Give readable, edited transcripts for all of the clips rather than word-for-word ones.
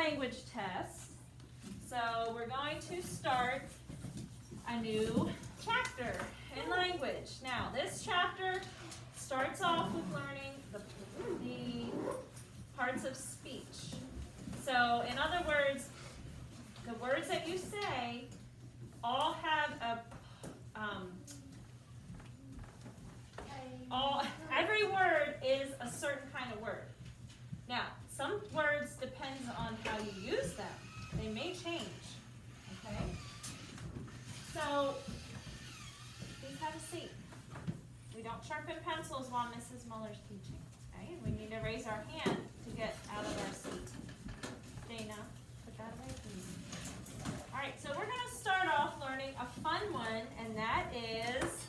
language test. So we're going to start a new chapter in language. Now, this chapter starts off with learning the parts of speech. So, in other words, the words that you say all have every word is a certain kind of word. Now, some words depends on how you use them. They may change. Okay? So, please have a seat. We don't sharpen pencils while Mrs. Muller's teaching. Okay? We need to raise our hand to get out of our seat. Dana, put that away, please. All right, so we're going to start off learning a fun one, and that is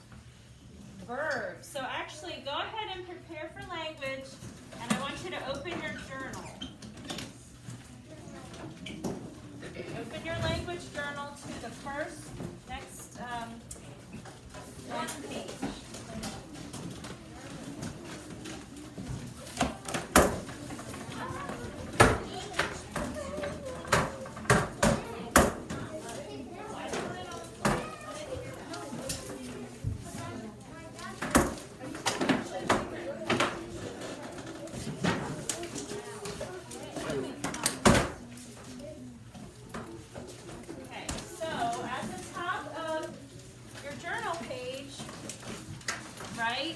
verbs. So actually, go ahead and prepare for language, and I want you to open your journal. Open your language journal to the next one page. Right?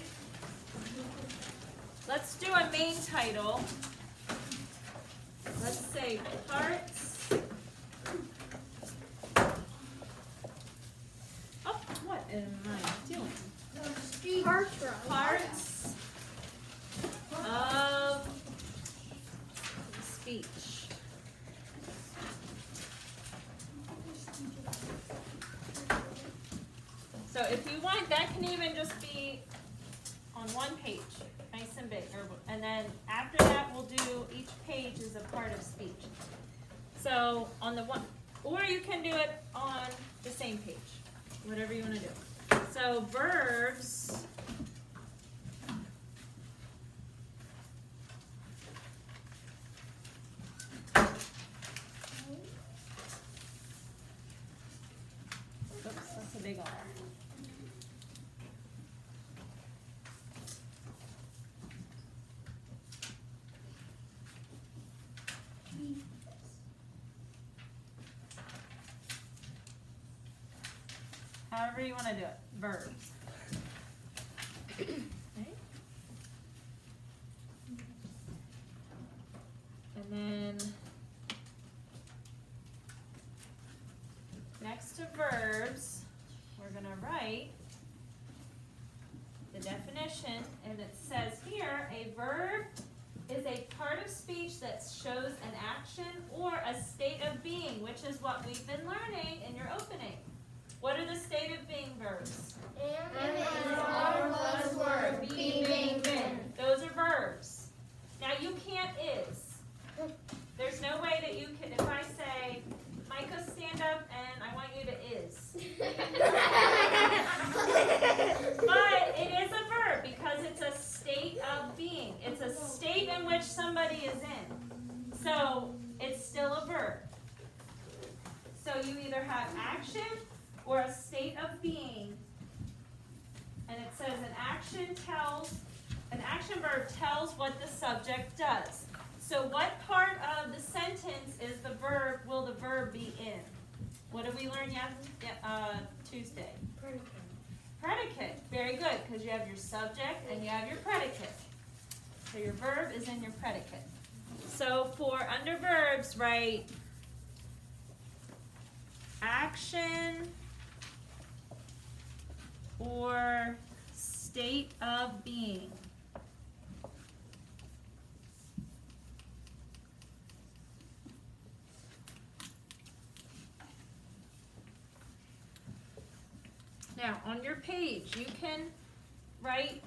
Let's do a main title. Let's say parts. Oh, what am I doing? Parts of speech. So if you want, that can even just be on one page, nice and big. And then after that, we'll do each page is a part of speech. So on the one, or you can do it on the same page, whatever you want to do. So verbs. Oops, that's a big R. However you want to do it. Verbs. Okay. And then next to verbs, we're going to write the definition, and it says here, a verb is a part of speech that shows an action or a state of being, which is what we've been learning in your opening. What are the state of being verbs? Am, plus word. Be, been, been. Those are verbs. Now you can't is. There's no way that you can, if I say, Micah, stand up and I want you to is. But it is a verb because it's a state of being. It's a state in which somebody is in. So it's still a verb. So you either have action or a state of being, and it says an action verb tells what the subject does. So what part of the sentence is the verb, will the verb be in? What did we learn Tuesday? Predicate. Very good, because you have your subject and you have your predicate. So your verb is in your predicate. So for under verbs, write action or state of being. Now, on your page, you can write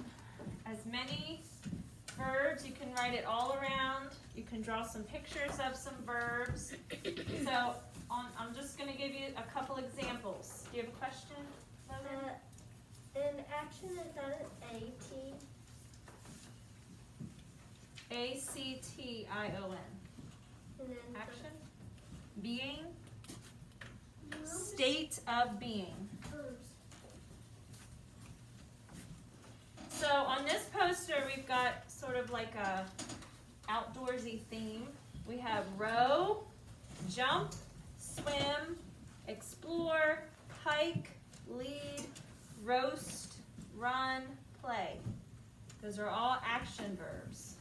as many verbs. You can write it all around. You can draw some pictures of some verbs. So, I'm just going to give you a couple examples. Do you have a question, Logan? An action, is that an A-T? A-C-T-I-O-N. Action. Being. State of being. So on this poster, we've got sort of like a outdoorsy theme. We have row, jump, swim, explore, hike, lead, roast, run, play. Those are all action verbs.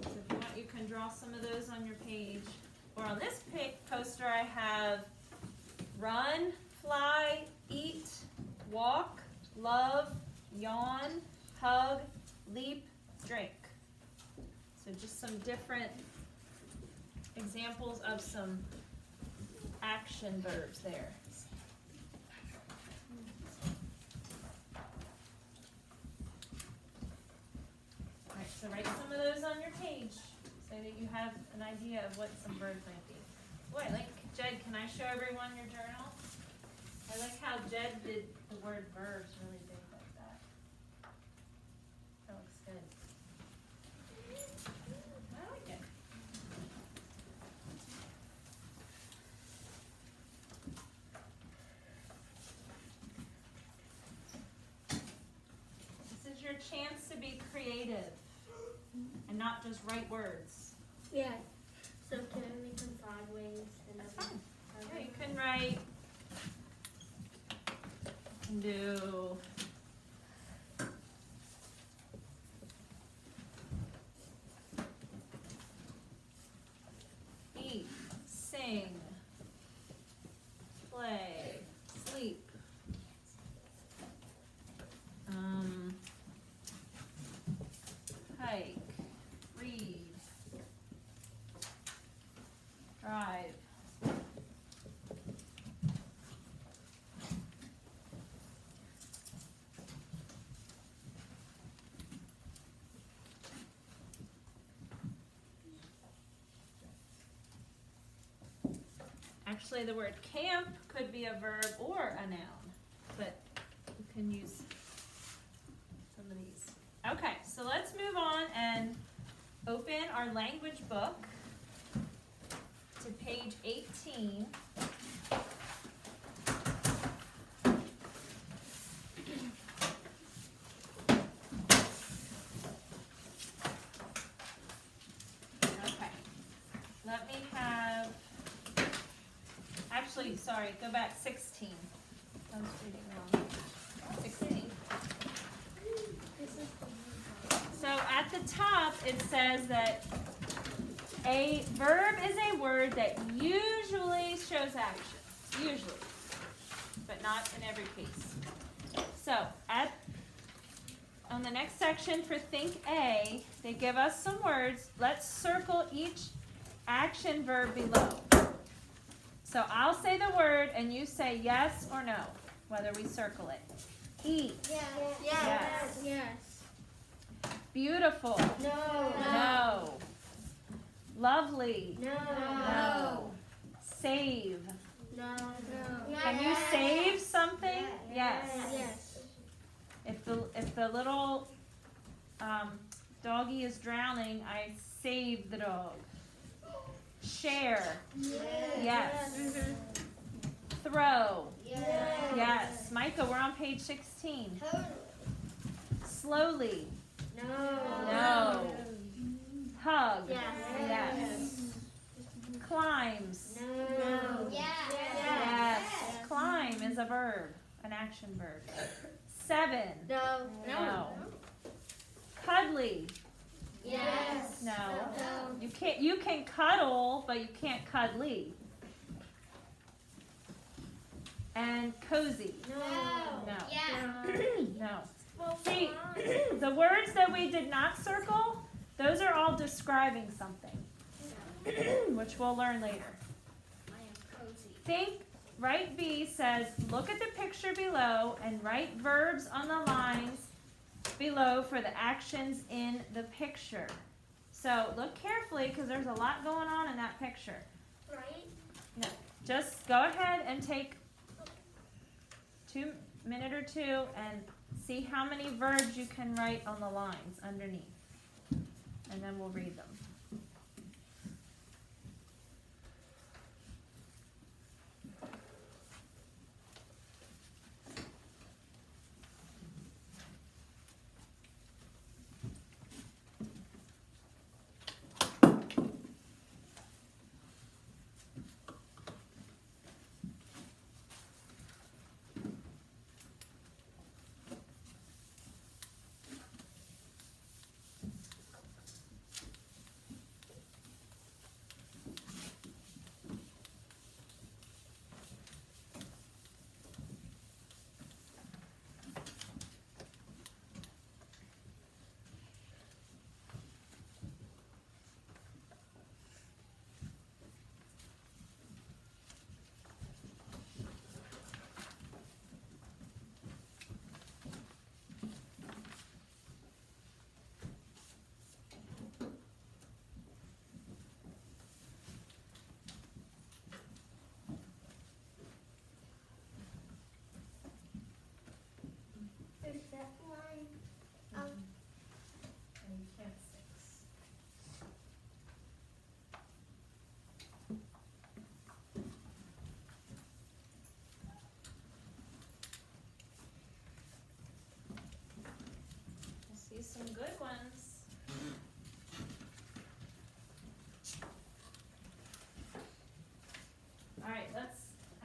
So if you want, you can draw some of those on your page. Or on this poster, I have run, fly, eat, walk, love, yawn, hug, leap, drink. So just some different examples of some action verbs there. All right, so write some of those on your page so that you have an idea of what some verbs might be. Boy, Jed, can I show everyone your journal? I like how Jed did the word verbs really big like that. That looks good. I like it. This is your chance to be creative and not just write words. Yeah. So can I make them sideways? That's fine. Yeah, you can write. You can do. Eat, sing, play, sleep. Hike, read, drive. Actually, the word camp could be a verb or a noun, but you can use some of these. Okay, so let's move on and open our language book to page 18. Okay, let me have, actually, sorry, go back 16. I was reading wrong. 16. So at the top, it says that a verb is a word that usually shows action. Usually. But not in every case. So on the next section for Think A, they give us some words. Let's circle each action verb below. So I'll say the word and you say yes or no, whether we circle it. Eat. Yes. Yes. Yes. Beautiful. No. No. Lovely. No. Save. No. Can you save something? Yes. Yes. If the little doggy is drowning, I save the dog. Share. Yes. Throw. Yes. Micah, we're on page 16. Slowly. No. Hug. Yes. Climbs. Yes. Climb is a verb, an action verb. 7. No. Cuddly. Yes. No. You can cuddle, but you can't cuddly. And cozy. No. No. See, the words that we did not circle, those are all describing something, which we'll learn later. Write B says, look at the picture below and write verbs on the lines below for the actions in the picture. So look carefully because there's a lot going on in that picture. Right? No, just go ahead and take 2 minute or 2 and see how many verbs you can write on the lines underneath. And then we'll read them. some good ones. All right,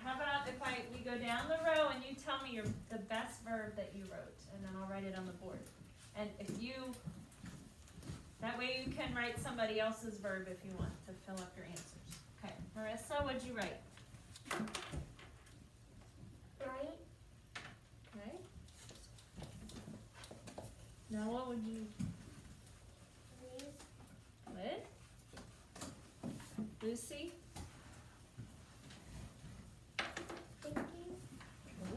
how about if we go down the row and you tell me the best verb that you wrote, and then I'll write it on the board. And that way you can write somebody else's verb if you want to fill up your answers. Okay, Marissa, what'd you write? Right? Okay. Noah, would you? What? Lucy?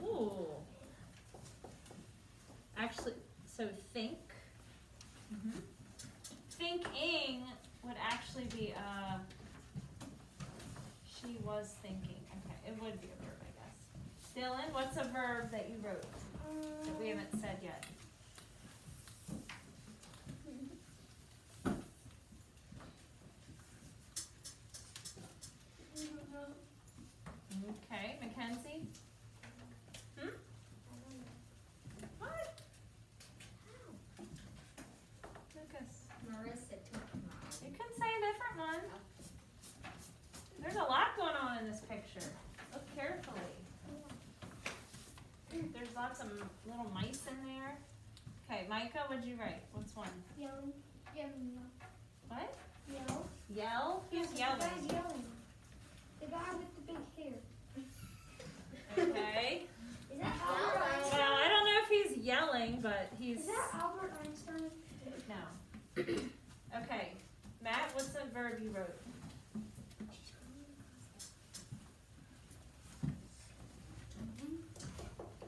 Ooh. Actually, so think. Thinking would actually be she was thinking. Okay, it would be a verb, I guess. Dylan, what's a verb that you wrote that we haven't said yet? Okay, Mackenzie? What? Lucas? Marissa took mine. You can say a different one. There's a lot going on in this picture. Look carefully. There's lots of little mice in there. Okay, Micah, what'd you write? What's one? Yelling. What? Yell. Yell? Who's yelling? The guy's yelling. The guy with the big hair. Okay. Is that Albert Einstein? Well, I don't know if he's yelling, but he's... Is that Albert Einstein? No. Okay. Matt, what's the verb you wrote?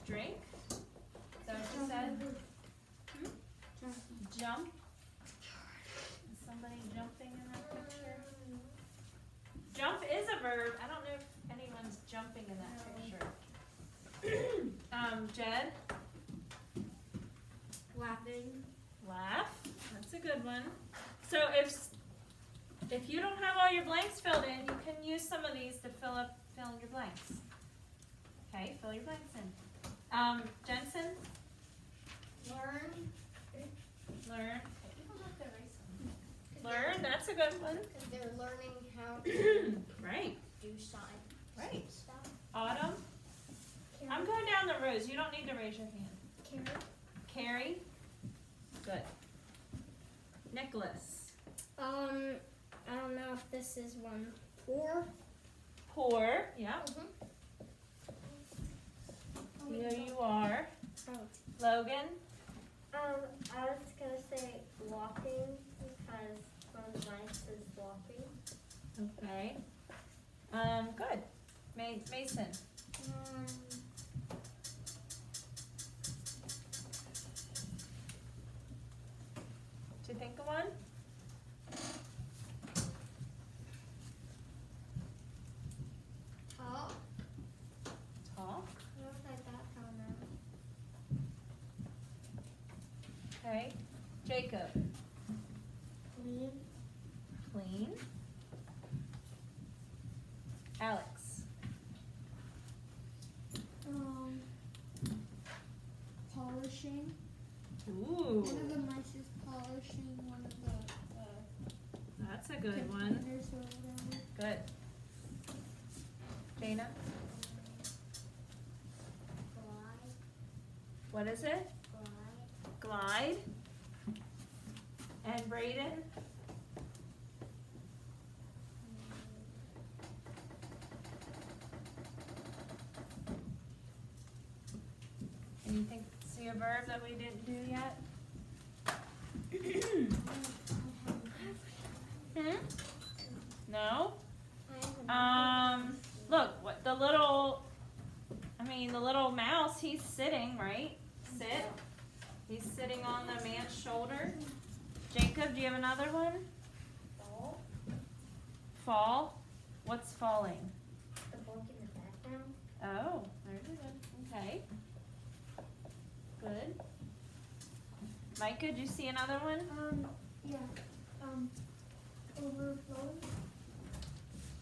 Drink? Is that what you said? Jump? Is somebody jumping in that picture? Jump is a verb. I don't know if anyone's jumping in that picture. Jed? Laughing. Laugh. That's a good one. So if you don't have all your blanks filled in, you can use some of these to fill in your blanks. Okay, fill your blanks in. Jensen? Learn. Learn. Learn, that's a good one. Because they're learning how to Right. do stuff. Autumn? I'm going down the rows. You don't need to raise your hand. Carrie? Good. Nicholas? I don't know if this is one. Poor. Poor. Yeah. Mm-hmm. Here you are. Oh. Logan? I was gonna say walking because one of mine says walking. Okay. Good. Mason? Did you think of one? Talk. Talk. I don't like that sound. Okay. Jacob? Clean. Clean. Alex? Polishing. Ooh. One of the mice is polishing one of the That's a good one. containers or whatever. Good. Dana? Glide. What is it? Glide. Glide. And Brayden? Anything, see a verb that we didn't do yet? No? Look, what the little mouse, he's sitting, right? Sit. He's sitting on the man's shoulder. Jacob, do you have another one? Fall. Fall? What's falling? The book in the background. Oh, very good. Okay. Good. Micah, did you see another one? Yeah. Overflowing.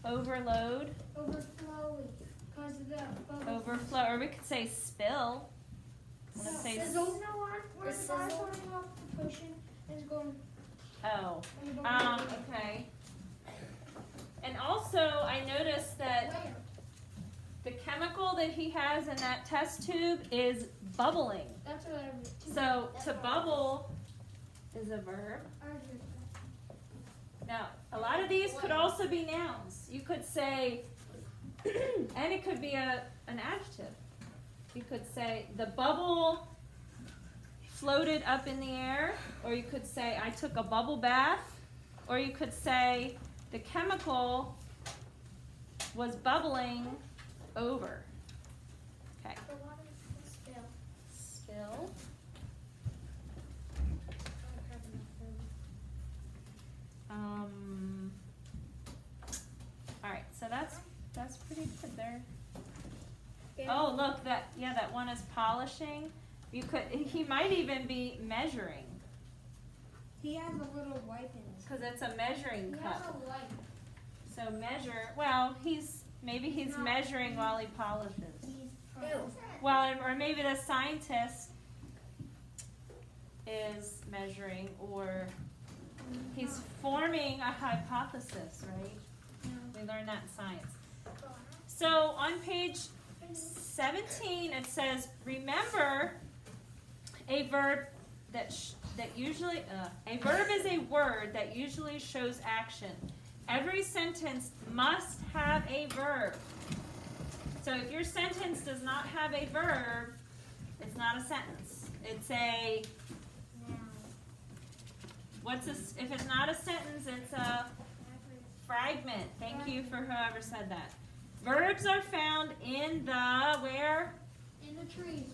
Overload. Overflowing. Cause of the bubble. Overflow, or we could say spill. Let's say Sizzle. You know what? We're falling off the cushion. It's going. Oh, okay. And also, I noticed that Where? the chemical that he has in that test tube is bubbling. That's what I read. So, to bubble is a verb. I read that. Now, a lot of these could also be nouns. You could say, and it could be an adjective. You could say, the bubble floated up in the air, or you could say, I took a bubble bath, or you could say, the chemical was bubbling over. Okay. The water spill. Spill. I don't have enough room. All right, so that's pretty good there. Yeah. Oh, look, that one is polishing. He might even be measuring, He has a little wipe in his. because it's a measuring He has cup. a wipe. So measure, well, maybe he's No. measuring while he polishes. Ew. Well, or maybe the scientist is measuring, or he's forming a hypothesis, right? We learned that in science. So on page 17 it says, remember a verb that usually, a verb is a word that usually shows action. Every sentence must have a verb. So if your sentence does not have a verb, it's not a sentence. It's a, if it's not a sentence, it's a fragment. Thank you for whoever said that. Verbs are found in the, where? In the trees.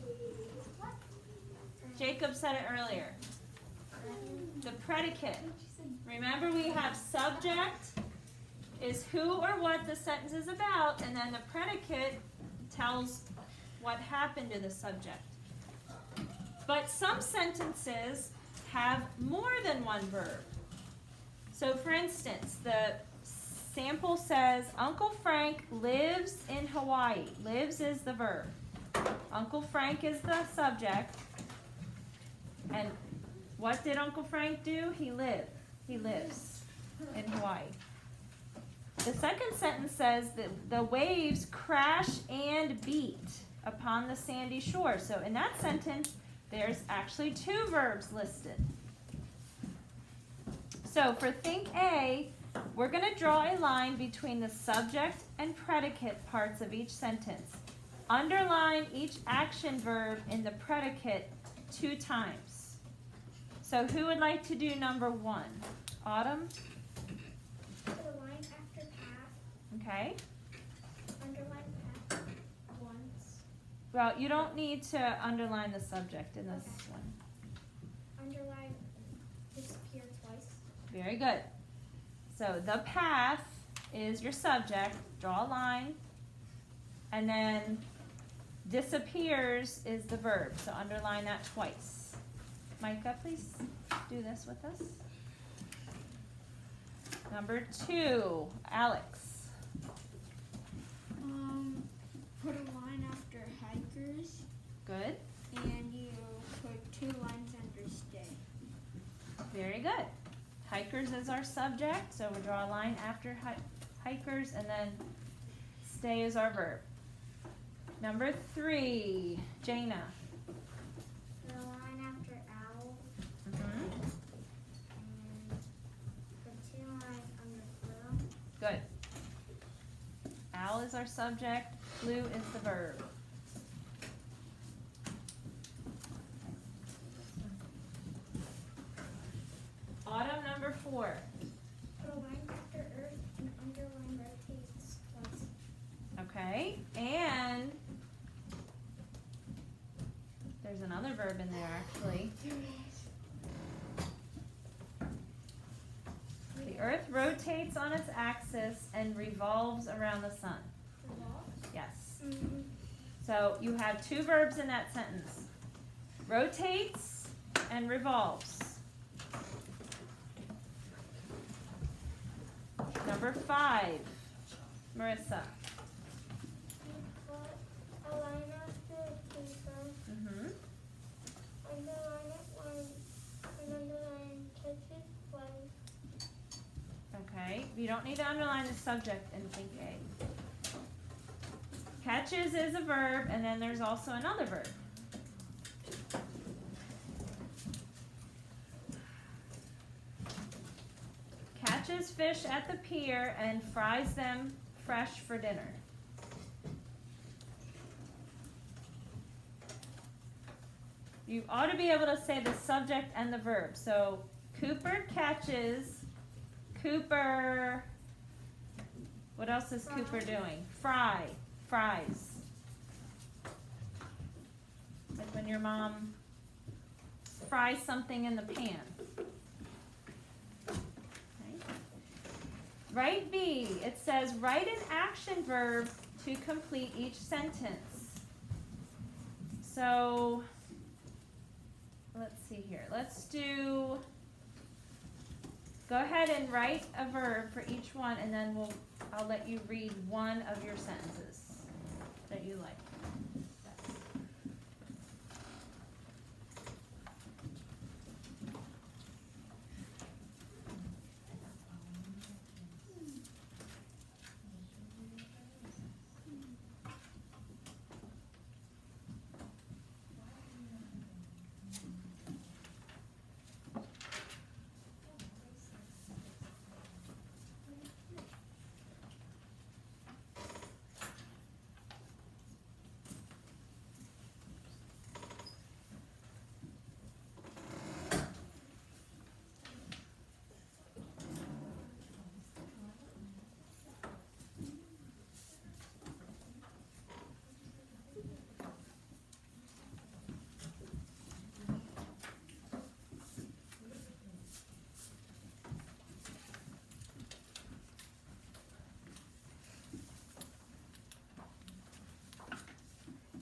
Jacob said it earlier. The predicate. Remember, we have subject is who or what the sentence is about, and then the predicate tells what happened to the subject. But some sentences have more than one verb. So for instance, the sample says, Uncle Frank lives in Hawaii. Lives is the verb. Uncle Frank is the subject. And what did Uncle Frank do? He lived. He lives in Hawaii. The second sentence says that the waves crash and beat upon the sandy shore. So in that sentence, there's actually two verbs listed. So for think A, we're going to draw a line between the subject and predicate parts of each sentence. Underline each action verb in the predicate 2 times. So who would like to do number 1? Autumn? The line after path, Okay. underline path once, Well, you don't need to underline the subject in this one. underline disappear twice. Very good. So the path is your subject. Draw a line. And then disappears is the verb. So underline that twice. Micah, please do this with us. Number 2, Alex. Put a line after hikers, Good. and you put 2 lines under stay. Very good. Hikers is our subject, so we draw a line after hikers, and then stay is our verb. Number 3, Jana. The line after owl, Mm-hmm. and the 2 lines under blue. Good. Al is our subject, blue is the verb. Autumn, number 4. Put a line after earth and underline rotates twice. Okay, and there's another verb in there actually. The earth rotates on its axis and revolves around the sun. Yes. Mm-hmm. So you have 2 verbs in that sentence. Rotates and revolves. Number 5, Marissa. Put a line after paper, Mm-hmm. underline it once, and underline You don't need to underline the subject and think A. Catches is a verb, and then there's also another verb. Catches fish at the pier and fries them fresh for dinner. You ought to be able to say the subject and the verb. So Cooper catches, Cooper, what else is Cooper doing? Fries. Like when your mom fries something in the pan. Okay. Write B. It says write an action verb to complete each sentence. So let's see here. Go ahead and write a verb for each one, and then I'll let you read one of your sentences that you like.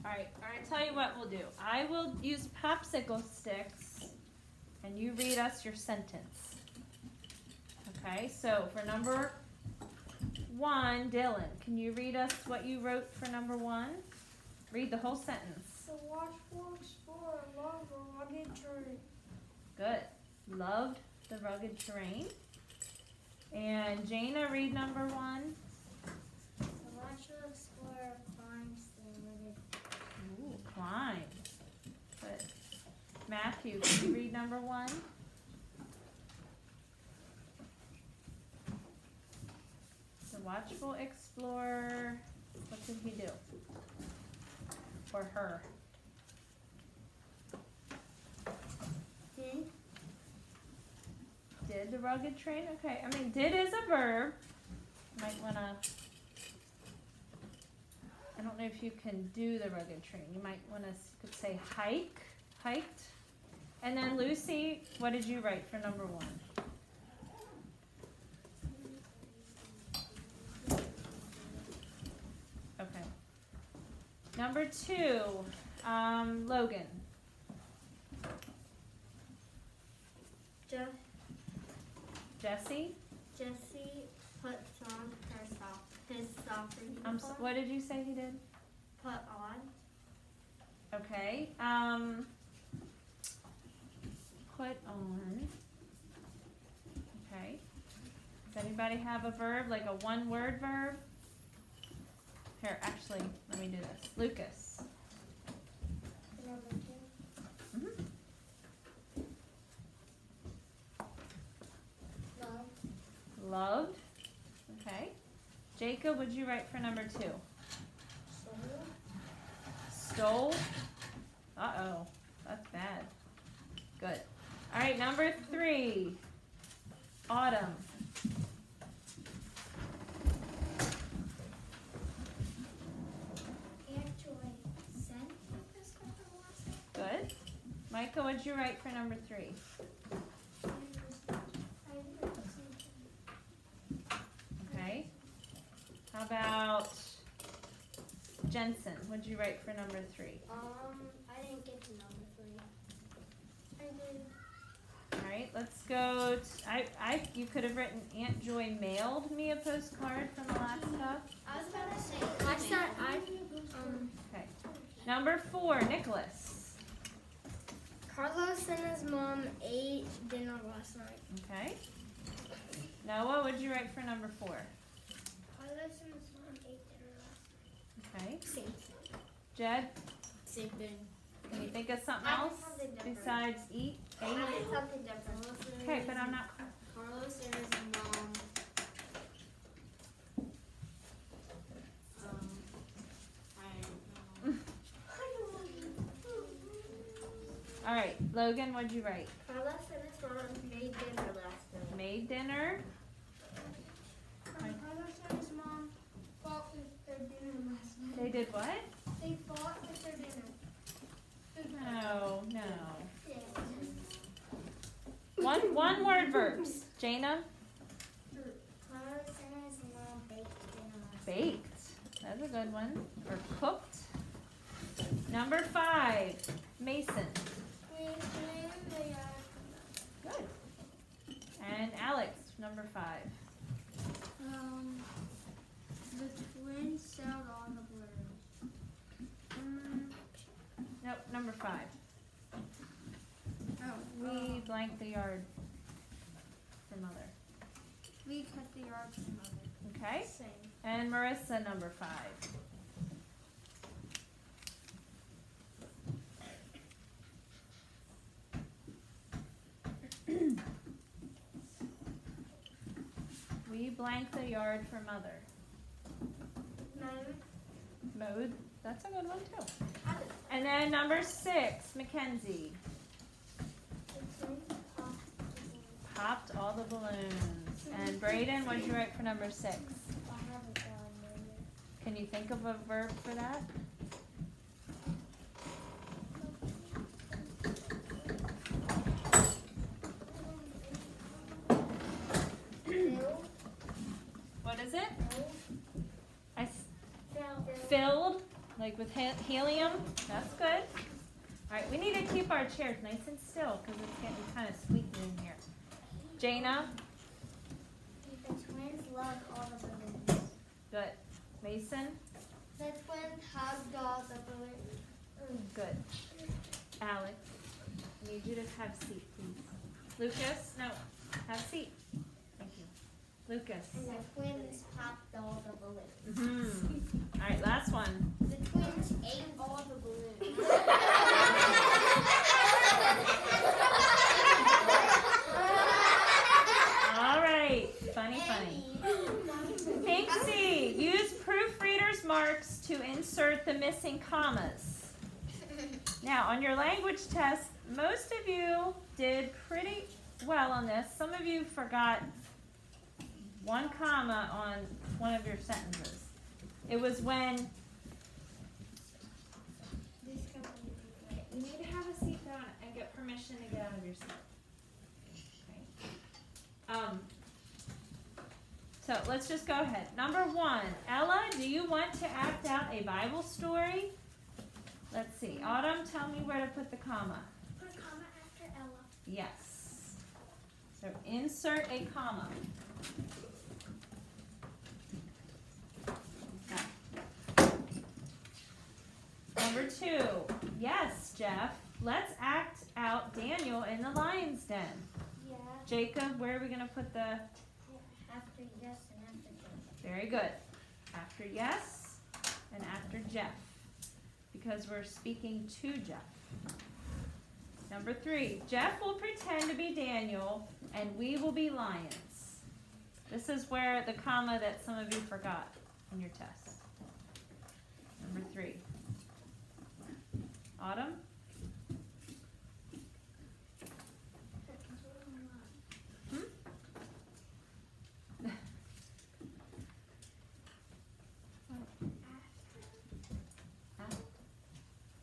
All right, tell you what we'll do. I will use popsicle sticks, and you read us your sentence. Okay, so for number 1, Dylan, can you read us what you wrote for number 1? Read the whole sentence. The watchful explorer loved the rugged terrain. Good. Loved the rugged terrain. And Jana, read number 1. The watchful explorer climbs the rugged. Ooh, climb. Good. Matthew, can you read number 1? The watchful explorer, what did he do? For her. Did the rugged terrain? Okay, I mean, did is a verb. Might wanna, I don't know if you can do the rugged terrain. You might wanna could say hiked. And then Lucy, what did you write for number 1? Okay. Number 2, Logan. Jesse? Jesse puts on his soccer uniform. What did you say he did? Put on. Okay. Put on. Okay. Does anybody have a verb, like a one-word verb? Here, actually, let me do this. Lucas. Mm-hmm. Loved. Okay. Jacob, what'd you write for number 2? Stole. Uh-oh. That's bad. Good. All right, number 3. Autumn. Good. Micah, what'd you write for number 3? Okay. How about Jensen? What'd you write for number 3? I didn't get to number 3. I did. All right, let's go. You could have written Aunt Joy mailed me a postcard from Alaska. I was about to say. Okay. Number 4, Nicholas. Carlos and his mom ate dinner last night. Okay. Noah, what'd you write for number 4? Carlos and his mom ate dinner last night. Okay. Same. Jed, Same thing. can you think of something I did else something different. besides eat? I did something different. Okay, but I'm not. Carlos and his mom. I don't know. All right, Logan, what'd you write? Carlos and his mom made dinner last night. Made dinner. Carlos and his mom fought with their dinner last night. They did what? They fought with their dinner. No, no. Yeah. One word verbs. Jaina? Carlos and his mom baked dinner last night. Baked. That's a good one. Or cooked. Number 5, Mason. We cleaned the yard. Good. And Alex, number 5. The twins sailed on the balloon. Nope, number 5. We blanked the yard for mother. We cut the yard for mother. Okay? Same. And Marissa, number 5. We blank the yard for mother. Mowed. That's a good one too. And then number 6, Mackenzie. Popped all the balloons. And Brayden, what did you write for number 6? I haven't done it. Can you think of a verb for that? What is it? Filled, like with helium. That's good. All right, we need to keep our chairs nice and still because it's getting kind of squeaky in here. Jaina, The twins loved all the balloons. good. Mason, The twins hugged all the balloons. good. Alex, I need you to have a seat, please. Lucas, no, have a seat. Thank you. Lucas. And the twins popped all the balloons. Mm-hmm. All right, last one. The twins ate all the balloons. All right, funny. Pink C, use proofreader's marks to insert the missing commas. Now, on your language test, most of you did pretty well on this. Some of you forgot one comma on one of your sentences. It was when you need to have a seat down and get permission to get out of your seat. Okay. So let's just go ahead. Number 1, Ella, do you want to act out a Bible story? Let's see. Autumn, tell me where to put the comma. Put a comma after Ella. Yes. So insert a comma. Okay. Number 2, yes, Jeff, let's act out Daniel in the lion's den. Yeah. Jacob, where are we going to put the... After yes and after Jeff. Very good. After yes and after Jeff. Because we're speaking to Jeff. Number 3, Jeff will pretend to be Daniel and we will be lions. This is where the comma that some of you forgot in your test. Number 3. Autumn?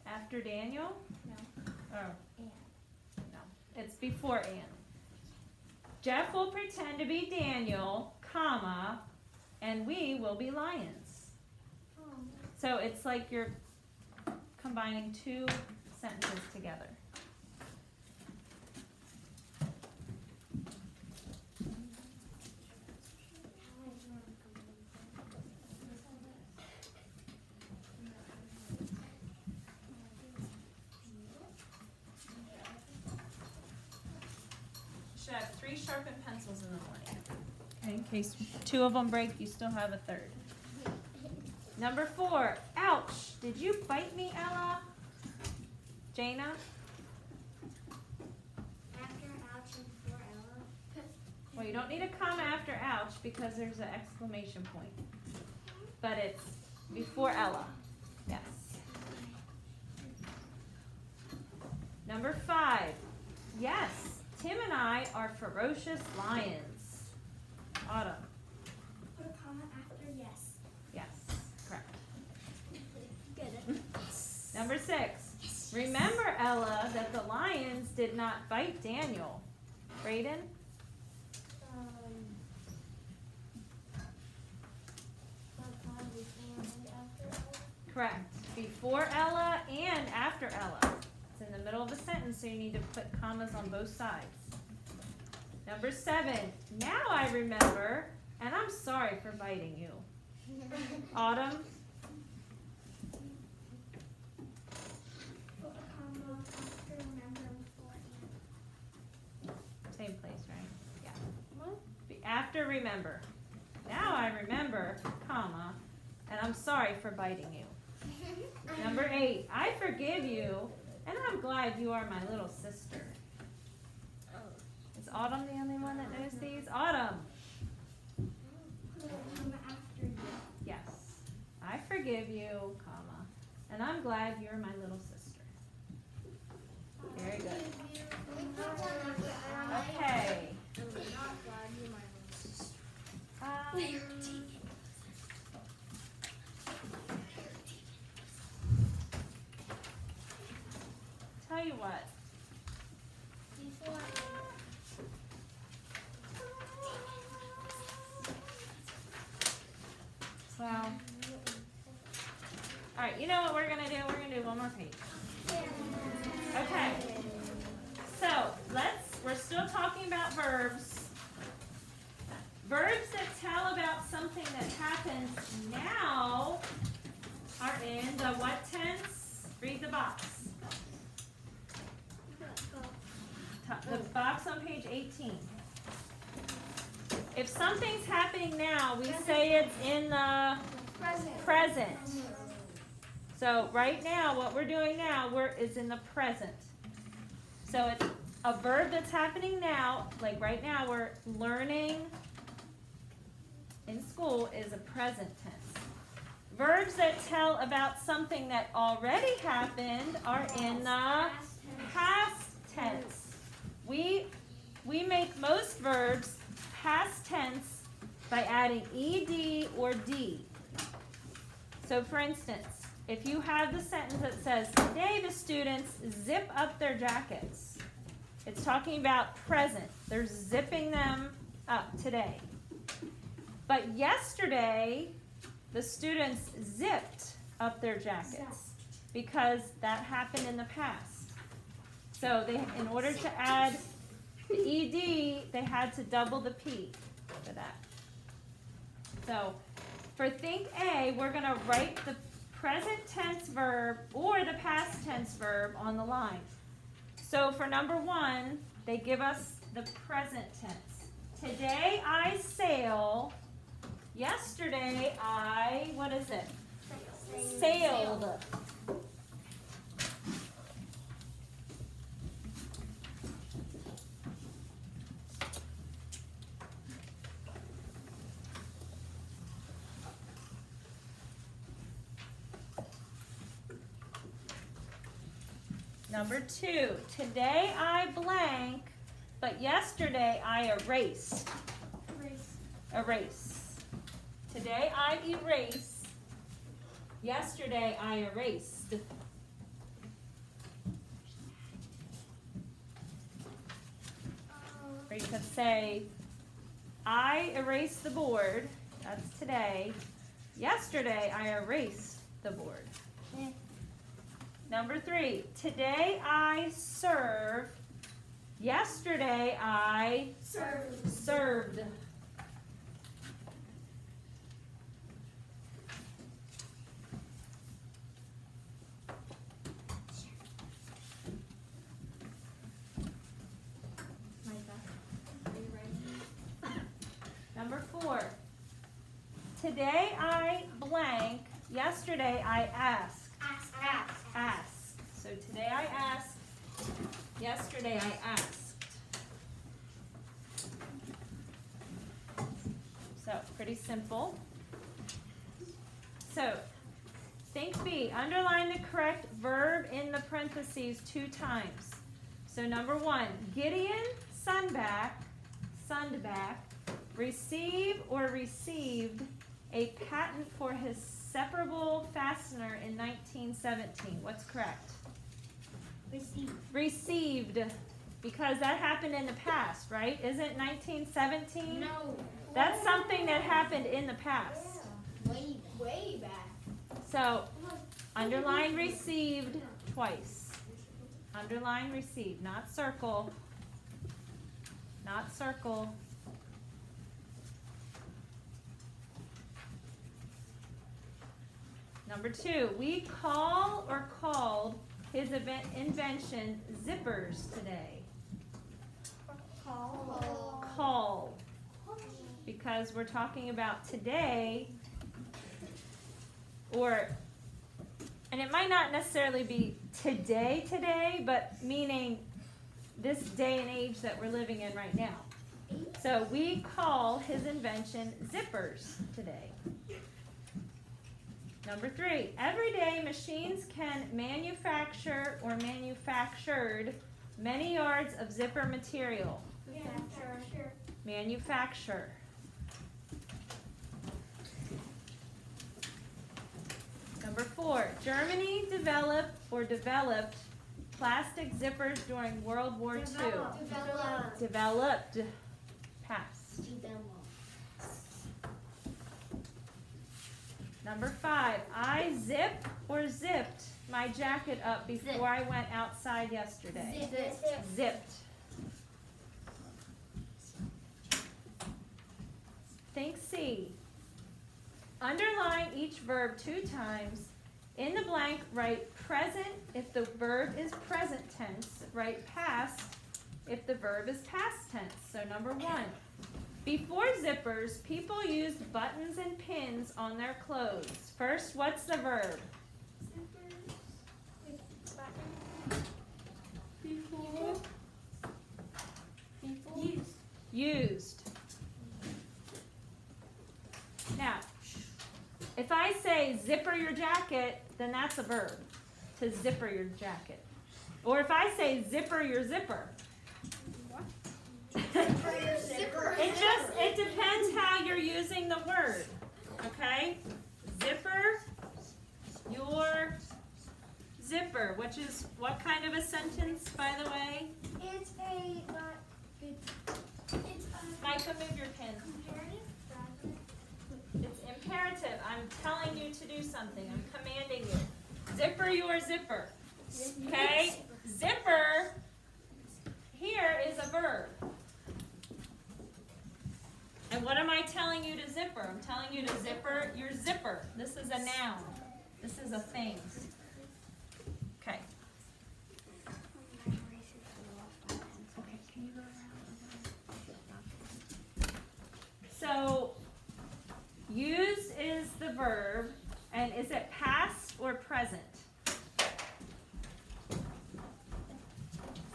After Daniel? No. Oh. And. No. It's before and. Jeff will pretend to be Daniel, comma, and we will be lions. Oh. So it's like you're combining 2 sentences together. Should have 3 sharpened pencils in the morning. In case 2 of them break, you still have a third. Number 4, ouch. Did you bite me, Ella? Jana? After ouch and before Ella. Well, you don't need a comma after ouch because there's an exclamation point. But it's before Ella. Yes. Number 5. Yes, Tim and I are ferocious lions. Autumn. Put a comma after yes. Yes, correct. Good. Number 6. Remember, Ella, that the lions did not bite Daniel. Brayden? Put a comma before and after Ella. Correct. Before Ella and after Ella. It's in the middle of a sentence, so you need to put commas on both sides. Number 7. Now I remember, and I'm sorry for biting you. Autumn? Put a comma after remember and before and. Same place, right? Yeah. After remember. Now I remember, comma, and I'm sorry for biting you. Number 8. I forgive you, and I'm glad you are my little sister. Is Autumn the only one that knows these? Autumn. Put a comma after yes. Yes. I forgive you, comma, and I'm glad you're my little sister. Very good. Okay. Tell you what. Before Well, all right, you know what we're going to do? We're going to do one more page. Okay. So, we're still talking about verbs. Verbs that tell about something that happens now are in the what tense? Read the box. The box on page 18. If something's happening now, we say it's in the present. So right now, what we're doing now is in the present. So it's a verb that's happening now, like right now we're learning in school is a present tense. Verbs that tell about something that already happened are in the past tense. We make most verbs past tense by adding ed or d. So for instance, if you have the sentence that says, today the students zip up their jackets, it's talking about present. They're zipping them up today. But yesterday, the students zipped up their jackets because that happened in the past. So in order to add the ed, they had to double the p for that. So for think A, we're going to write the present tense verb or the past tense verb on the line. So for number 1, they give us the present tense. Today I sail. Yesterday I, what is it? Sailed. Number 2, today I blank, but yesterday I erased. Erase. Today I erase. Yesterday I erased. Or you could say, I erased the board. That's today. Yesterday I erased the board. Number 3, today I serve. Yesterday I served. Number 4. Today I blank. Yesterday I asked. Ask. So today I asked. Yesterday I asked. So pretty simple. So think B. Underline the correct verb in the parentheses 2 times. So number 1, Gideon Sundback, receive or received a patent for his separable fastener in 1917. What's correct? Received, because that happened in the past, right? Isn't 1917? No. That's something that happened in the past. Way back. So, underline received twice. Underline received, not circle. Not circle. Number 2, we call or called his invention zippers today. Call. Because we're talking about today, and it might not necessarily be today, but meaning this day and age that we're living in right now. So we call his invention zippers today. Number 3, every day machines can manufacture or manufactured many yards of zipper material. Manufacture. Number 4, Germany developed plastic zippers during World War II. Developed. Past. Number 5, I zipped or zipped my jacket up before I went outside yesterday. Zipped. Think C. Underline each verb 2 times. In the blank, write present if the verb is present tense. Write past if the verb is past tense. So number 1. Before zippers, people used buttons and pins on their clothes. First, what's the verb? Used. Now, if I say zipper your jacket, then that's a verb, to zipper your jacket. Or if I say zipper your zipper. It depends how you're using the word. Okay? Zipper your zipper, which is what kind of a sentence, by the way? It's a Micah, move your pen. It's imperative. I'm telling you to do something. I'm commanding you. Zipper your zipper. Okay? Zipper here is a verb. And what am I telling you to zipper? I'm telling you to zipper your zipper. This is a noun. This is a thing. Okay. So, use is the verb, and is it past or present? Is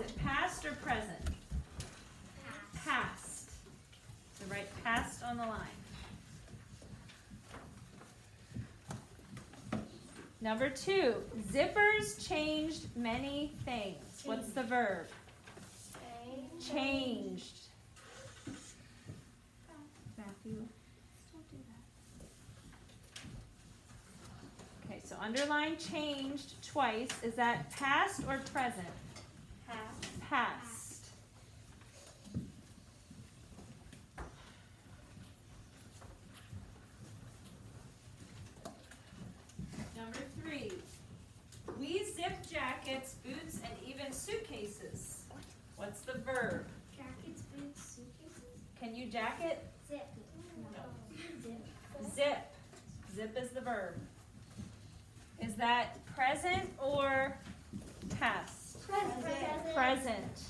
it past or present? Past. So write past on the line. Number 2, zippers changed many things. What's the verb? Changed. Matthew. Okay, so underline changed twice. Is that past or present? Past. Number 3. We zip jackets, boots, and even suitcases. What's the verb? Jackets, boots, suitcases. Can you jacket? Zip. Zip. Zip is the verb. Is that present or past? Present.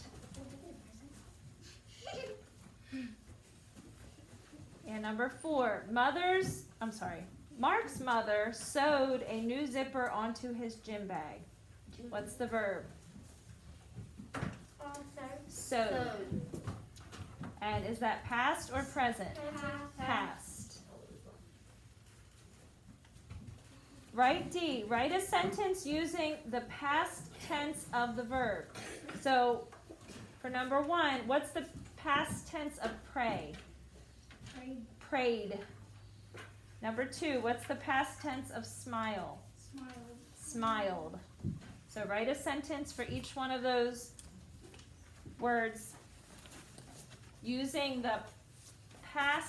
And number 4, Mark's mother sewed a new zipper onto his gym bag. What's the verb? Sewed. And is that past or present? Past. Write D. Write a sentence using the past tense of the verb. So, for number 1, what's the past tense of pray? Prayed. Number 2, what's the past tense of smile? Smiled. So write a sentence for each one of those words using the past